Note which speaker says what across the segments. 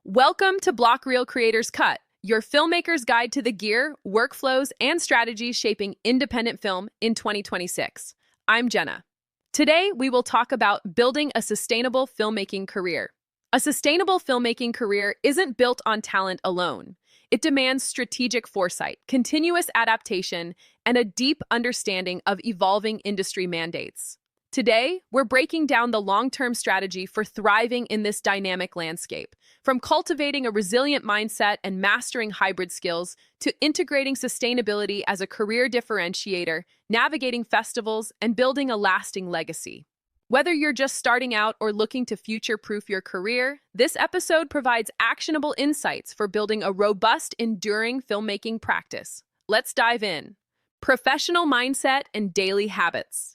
Speaker 1: Welcome to BlockReel Creator's Cut, your filmmaker's guide to the gear, workflows, and strategies shaping independent film in 2026. I'm Jenna. Today, we will talk about building a sustainable filmmaking career. A sustainable filmmaking career isn't built on talent alone. It demands strategic foresight, continuous adaptation, and a deep understanding of evolving industry mandates. Today, we're breaking down the long-term strategy for thriving in this dynamic landscape, from cultivating a resilient mindset and mastering hybrid skills to integrating sustainability as a career differentiator, navigating festivals, and building a lasting legacy. Whether you're just starting out or looking to future-proof your career, this episode provides actionable insights for building a robust, enduring filmmaking practice. Let's dive in. Professional mindset and daily habits.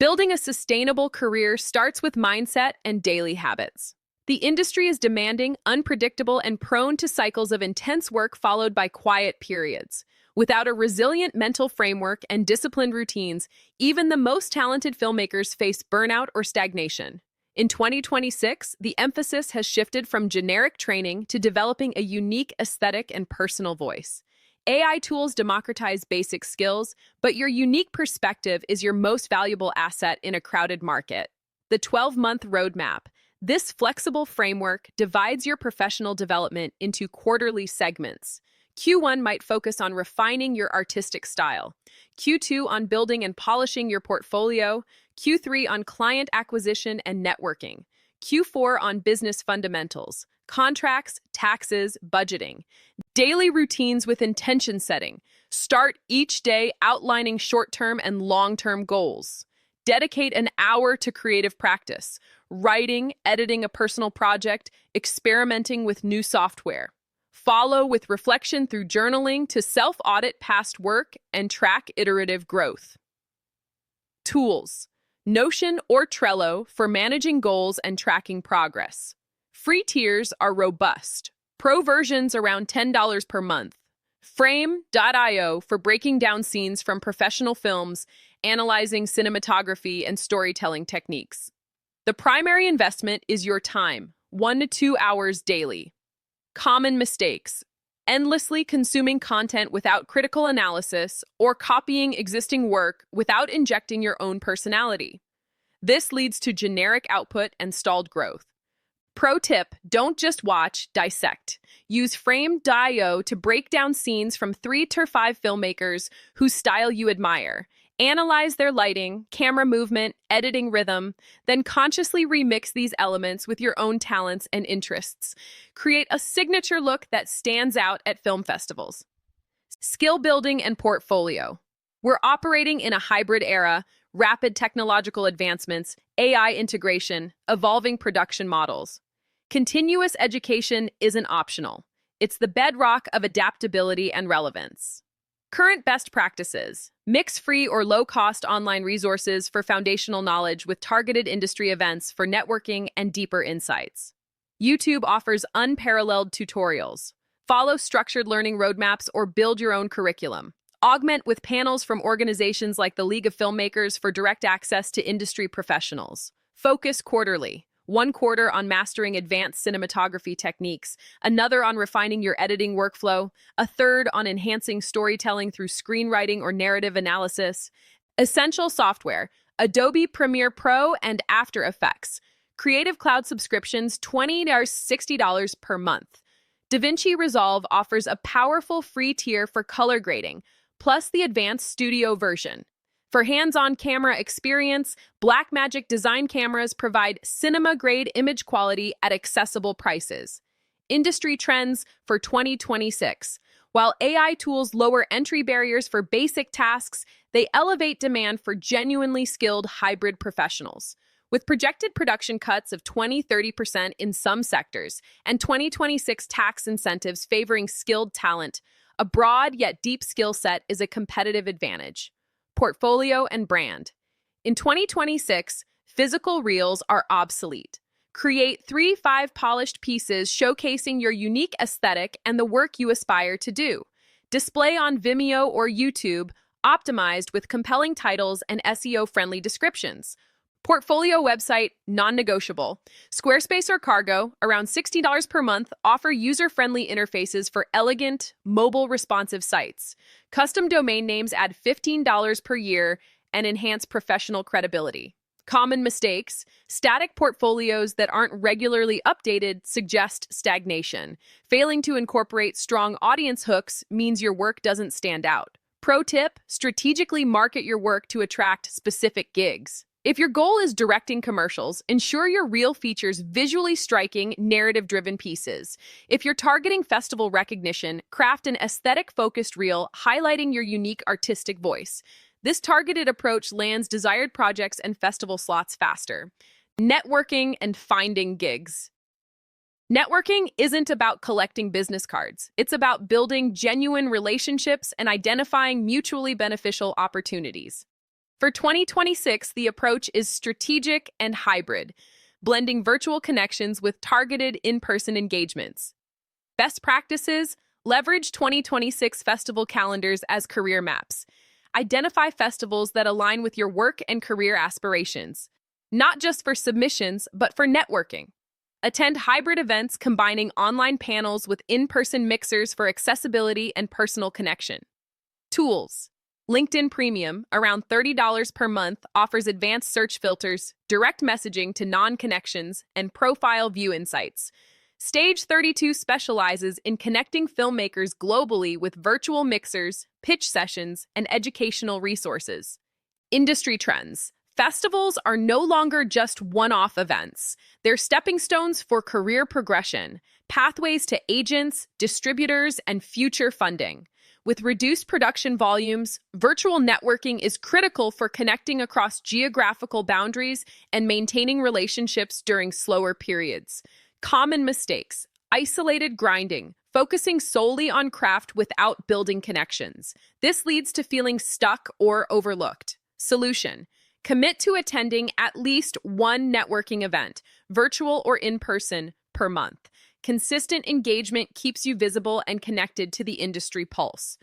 Speaker 1: Building a sustainable career starts with mindset and daily habits. The industry is demanding, unpredictable, and prone to cycles of intense work followed by quiet periods. Without a resilient mental framework and disciplined routines, even the most talented filmmakers face burnout or stagnation. In 2026, the emphasis has shifted from generic training to developing a unique aesthetic and personal voice. AI tools democratize basic skills, but your unique perspective is your most valuable asset in a crowded market. The 12-month roadmap. This flexible framework divides your professional development into quarterly segments. Q1 might focus on refining your artistic style, Q2 on building and polishing your portfolio, Q3 on client acquisition and networking, Q4 on business fundamentals, contracts, taxes, budgeting. Daily routines with intention setting. Start each day outlining short-term and long-term goals. Dedicate an hour to creative practice, writing, editing a personal project, experimenting with new software. Follow with reflection through journaling to self-audit past work and track iterative growth. Tools. Notion or Trello for managing goals and tracking progress. Free tiers are robust. Pro versions around $10 per month. Frame.io for breaking down scenes from professional films, analyzing cinematography and storytelling techniques. The primary investment is your time, 1 to 2 hours daily. Common mistakes. Endlessly consuming content without critical analysis or copying existing work without injecting your own personality. This leads to generic output and stalled growth. Pro tip, don't just watch, dissect. Use Frame.io to break down scenes from 3 to 5 filmmakers whose style you admire. Analyze their lighting, camera movement, editing rhythm, then consciously remix these elements with your own talents and interests. Create a signature look that stands out at film festivals. Skill building and portfolio. We're operating in a hybrid era, rapid technological advancements, AI integration, evolving production models. Continuous education isn't optional. It's the bedrock of adaptability and relevance. Current best practices. Mix free or low-cost online resources for foundational knowledge with targeted industry events for networking and deeper insights. YouTube offers unparalleled tutorials. Follow structured learning roadmaps or build your own curriculum. Augment with panels from organizations like the League of Filmmakers for direct access to industry professionals. Focus quarterly. 1 quarter on mastering advanced cinematography techniques, another on refining your editing workflow, a third on enhancing storytelling through screenwriting or narrative analysis. Essential software, Adobe Premiere Pro and After Effects. Creative Cloud subscriptions, $20 to $60 per month. DaVinci Resolve offers a powerful free tier for color grading, plus the advanced studio version. For hands-on camera experience, Blackmagic design cameras provide cinema-grade image quality at accessible prices. Industry trends for 2026. While AI tools lower entry barriers for basic tasks, they elevate demand for genuinely skilled hybrid professionals. With projected production cuts of 20–30% in some sectors and 2026 tax incentives favoring skilled talent, a broad yet deep skill set is a competitive advantage. Portfolio and brand. In 2026, physical reels are obsolete. Create 3–5 polished pieces showcasing your unique aesthetic and the work you aspire to do. Display on Vimeo or YouTube, optimized with compelling titles and SEO-friendly descriptions. Portfolio website, non-negotiable. Squarespace or Cargo, around $60 per month, offer user-friendly interfaces for elegant, mobile responsive sites. Custom domain names add $15 per year and enhance professional credibility. Common mistakes: static portfolios that aren't regularly updated suggest stagnation. Failing to incorporate strong audience hooks means your work doesn't stand out. Pro tip: strategically market your work to attract specific gigs. If your goal is directing commercials, ensure your reel features visually striking, narrative-driven pieces. If you're targeting festival recognition, craft an aesthetic-focused reel highlighting your unique artistic voice. This targeted approach lands desired projects and festival slots faster. Networking and finding gigs. Networking isn't about collecting business cards. It's about building genuine relationships and identifying mutually beneficial opportunities. For 2026, the approach is strategic and hybrid, blending virtual connections with targeted in-person engagements. Best practices: leverage 2026 festival calendars as career maps. Identify festivals that align with your work and career aspirations, not just for submissions, but for networking. Attend hybrid events combining online panels with in-person mixers for accessibility and personal connection. Tools. LinkedIn Premium, around $30 per month, offers advanced search filters, direct messaging to non-connections, and profile view insights. Stage 32 specializes in connecting filmmakers globally with virtual mixers, pitch sessions, and educational resources. Industry trends. Festivals are no longer just one-off events. They're stepping stones for career progression, pathways to agents, distributors, and future funding. With reduced production volumes, virtual networking is critical for connecting across geographical boundaries and maintaining relationships during slower periods. Common mistakes: isolated grinding, focusing solely on craft without building connections. This leads to feeling stuck or overlooked. Solution: commit to attending at least one networking event, virtual or in-person, per month. Consistent engagement keeps you visible and connected to the industry pulse.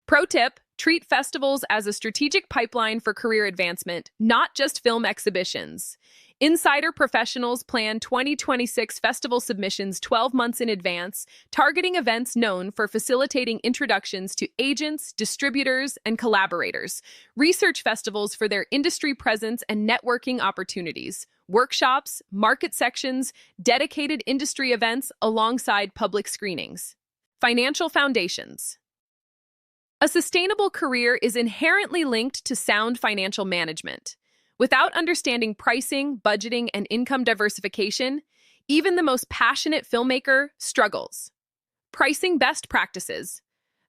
Speaker 1: Pro tip: treat festivals as a strategic pipeline for career advancement, not just film exhibitions. Insider professionals plan 2026 festival submissions 12 months in advance, targeting events known for facilitating introductions to agents, distributors, and collaborators. Research festivals for their industry presence and networking opportunities. Workshops, market sections, dedicated industry events alongside public screenings. Financial foundations. A sustainable career is inherently linked to sound financial management. Without understanding pricing, budgeting, and income diversification, even the most passionate filmmaker struggles. Pricing best practices.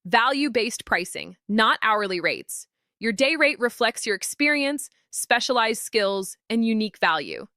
Speaker 1: Value-based pricing, not hourly rates. Your day rate reflects your experience, specialized skills, and unique value.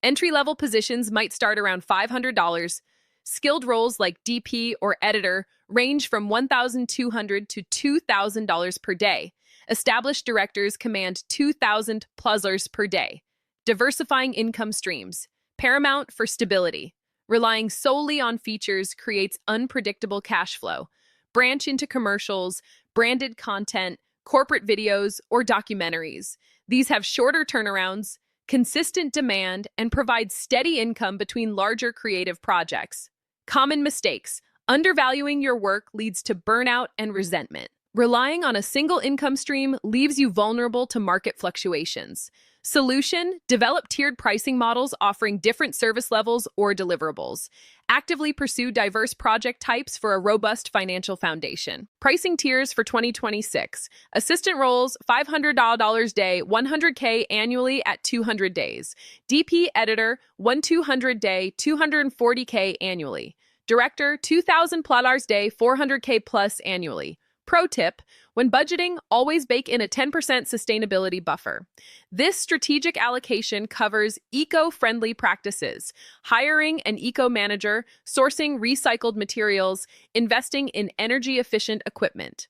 Speaker 1: Entry-level positions might start around $500. Skilled roles like DP or editor range from $1,200 to $2,000 per day. Established directors command $2,000+ per day. Diversifying income streams, paramount for stability. Relying solely on features creates unpredictable cash flow. Branch into commercials, branded content, corporate videos, or documentaries. These have shorter turnarounds, consistent demand, and provide steady income between larger creative projects. Common mistakes: undervaluing your work leads to burnout and resentment. Relying on a single income stream leaves you vulnerable to market fluctuations. Solution: develop tiered pricing models offering different service levels or deliverables. Actively pursue diverse project types for a robust financial foundation. Pricing tiers for 2026. Assistant roles, $500 day, $100K annually at 200 days. DP editor, $1,200 day, $240K annually. Director, $2,000 day, $400K plus annually. Pro tip: when budgeting, always bake in a 10% sustainability buffer. This strategic allocation covers eco-friendly practices, hiring an eco-manager, sourcing recycled materials, investing in energy-efficient equipment.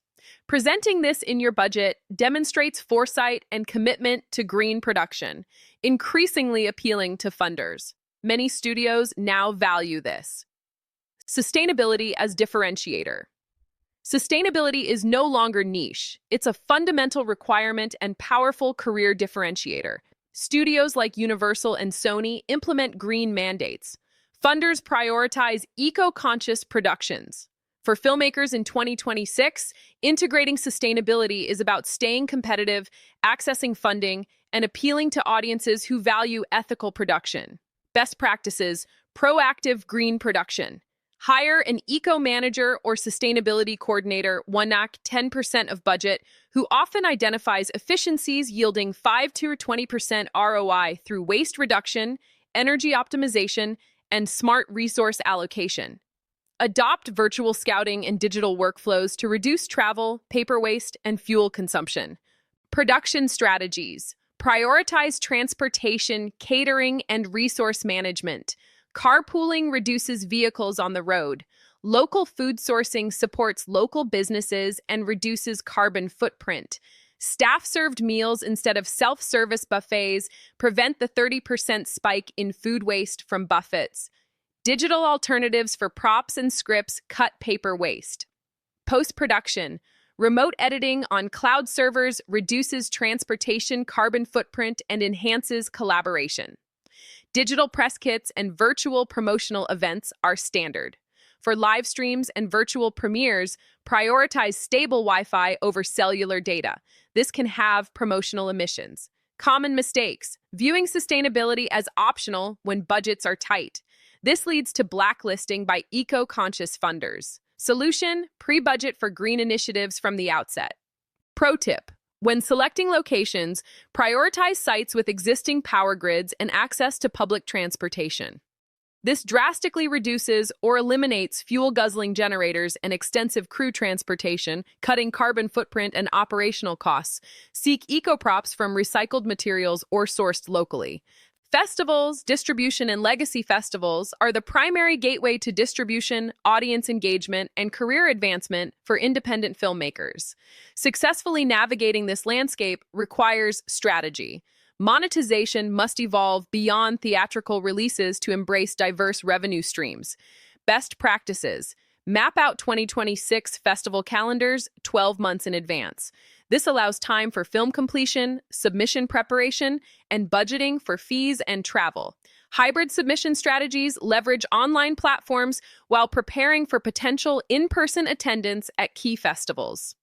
Speaker 1: Presenting this in your budget demonstrates foresight and commitment to green production, increasingly appealing to funders. Many studios now value this. Sustainability as differentiator. Sustainability is no longer niche. It's a fundamental requirement and powerful career differentiator. Studios like Universal and Sony implement green mandates. Funders prioritize eco-conscious productions. For filmmakers in 2026, integrating sustainability is about staying competitive, accessing funding, and appealing to audiences who value ethical production. Best practices: proactive green production. Hire an eco-manager or sustainability coordinator, 10% of budget, who often identifies efficiencies yielding 5 to 20% ROI through waste reduction, energy optimization, and smart resource allocation. Adopt virtual scouting and digital workflows to reduce travel, paper waste, and fuel consumption. Production strategies: prioritize transportation, catering, and resource management. Carpooling reduces vehicles on the road. Local food sourcing supports local businesses and reduces carbon footprint. Staff-served meals instead of self-service buffets prevent the 30% spike in food waste from buffets. Digital alternatives for props and scripts cut paper waste. Post-production: remote editing on cloud servers reduces transportation carbon footprint and enhances collaboration. Digital press kits and virtual promotional events are standard. For live streams and virtual premieres, prioritize stable Wi-Fi over cellular data. This can have promotional emissions. Common mistakes: viewing sustainability as optional when budgets are tight. This leads to blacklisting by eco-conscious funders. Solution: pre-budget for green initiatives from the outset. Pro tip: when selecting locations, prioritize sites with existing power grids and access to public transportation. This drastically reduces or eliminates fuel-guzzling generators and extensive crew transportation, cutting carbon footprint and operational costs. Seek eco-props from recycled materials or sourced locally. Festivals, distribution, and legacy festivals are the primary gateway to distribution, audience engagement, and career advancement for independent filmmakers. Successfully navigating this landscape requires strategy. Monetization must evolve beyond theatrical releases to embrace diverse revenue streams. Best practices: map out 2026 festival calendars 12 months in advance. This allows time for film completion, submission preparation, and budgeting for fees and travel. Hybrid submission strategies leverage online platforms while preparing for potential in-person attendance at key festivals.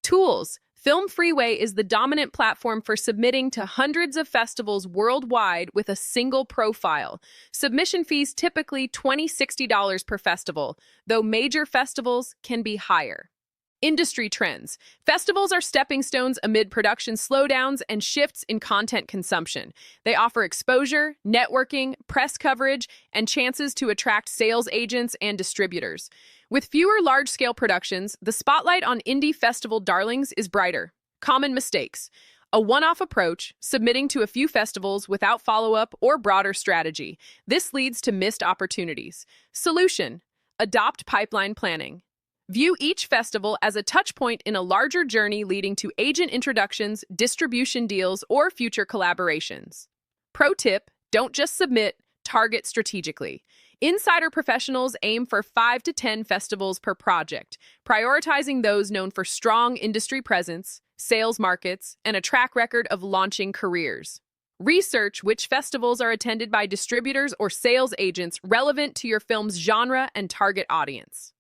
Speaker 1: Tools: Film Freeway is the dominant platform for submitting to hundreds of festivals worldwide with a single profile. Submission fees typically $20–60 per festival, though major festivals can be higher. Industry trends: festivals are stepping stones amid production slowdowns and shifts in content consumption. They offer exposure, networking, press coverage, and chances to attract sales agents and distributors. With fewer large-scale productions, the spotlight on indie festival darlings is brighter. Common mistakes: a one-off approach, submitting to a few festivals without follow-up or broader strategy. This leads to missed opportunities. Solution: adopt pipeline planning. View each festival as a touchpoint in a larger journey leading to agent introductions, distribution deals, or future collaborations. Pro tip: don't just submit, target strategically. Insider professionals aim for 5 to 10 festivals per project, prioritizing those known for strong industry presence, sales markets, and a track record of launching careers. Research which festivals are attended by distributors or sales agents relevant to your film's genre and target audience.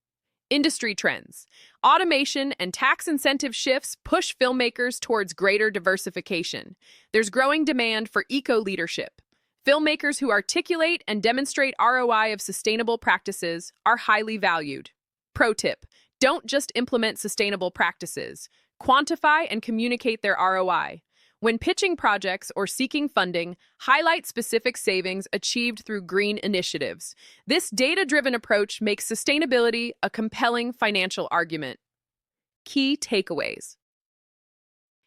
Speaker 1: Industry trends: automation and tax incentive shifts push filmmakers towards greater diversification. There's growing demand for eco-leadership. Filmmakers who articulate and demonstrate ROI of sustainable practices are highly valued. Pro tip: don't just implement sustainable practices. Quantify and communicate their ROI. When pitching projects or seeking funding, highlight specific savings achieved through green initiatives. This data-driven approach makes sustainability a compelling financial argument. Key takeaways: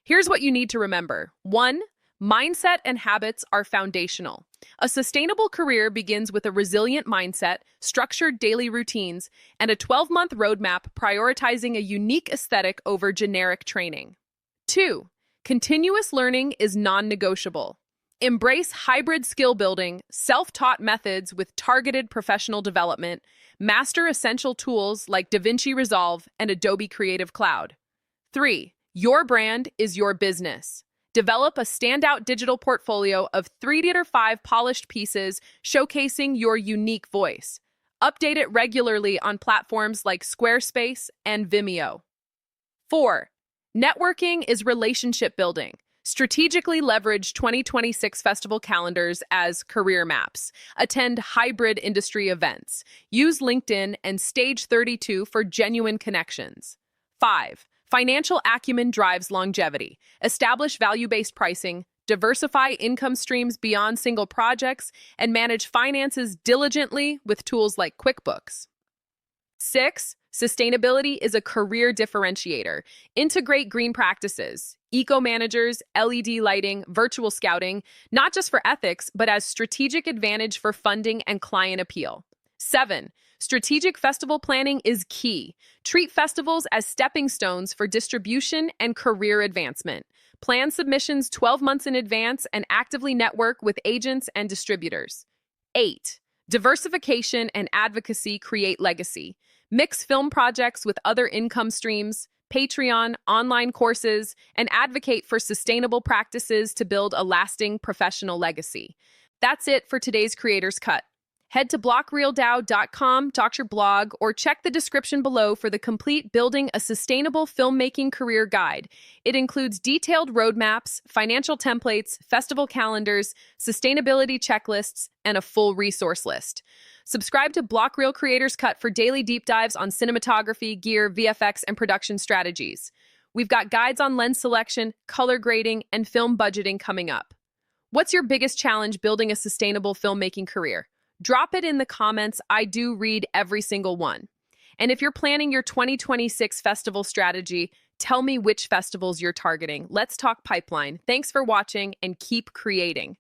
Speaker 1: here's what you need to remember. 1. Mindset and habits are foundational. A sustainable career begins with a resilient mindset, structured daily routines, and a 12-month roadmap prioritizing a unique aesthetic over generic training. 2. Continuous learning is non-negotiable. Embrace hybrid skill building, self-taught methods with targeted professional development. Master essential tools like DaVinci Resolve and Adobe Creative Cloud. 3. Your brand is your business. Develop a standout digital portfolio of 3 to 5 polished pieces showcasing your unique voice. Update it regularly on platforms like Squarespace and Vimeo. 4. Networking is relationship building. Strategically leverage 2026 festival calendars as career maps. Attend hybrid industry events. Use LinkedIn and Stage 32 for genuine connections. 5. Financial acumen drives longevity. Establish value-based pricing, diversify income streams beyond single projects, and manage finances diligently with tools like QuickBooks. 6. Sustainability is a career differentiator. Integrate green practices, eco-managers, LED lighting, virtual scouting, not just for ethics, but as strategic advantage for funding and client appeal. 7. Strategic festival planning is key. Treat festivals as stepping stones for distribution and career advancement. Plan submissions 12 months in advance and actively network with agents and distributors. 8. Diversification and advocacy create legacy. Mix film projects with other income streams, Patreon, online courses, and advocate for sustainable practices to build a lasting professional legacy. That's it for today's Creator's Cut. Head to blockreeldow.com, Dr. Blog, or check the description below for the complete Building a Sustainable Filmmaking Career Guide. It includes detailed roadmaps, financial templates, festival calendars, sustainability checklists, and a full resource list. Subscribe to BlockReel Creator's Cut for daily deep dives on cinematography, gear, VFX, and production strategies. We've got guides on lens selection, color grading, and film budgeting coming up. What's your biggest challenge building a sustainable filmmaking career? Drop it in the comments. I do read every single one. And if you're planning your 2026 festival strategy, tell me which festivals you're targeting. Let's talk pipeline. Thanks for watching and keep creating.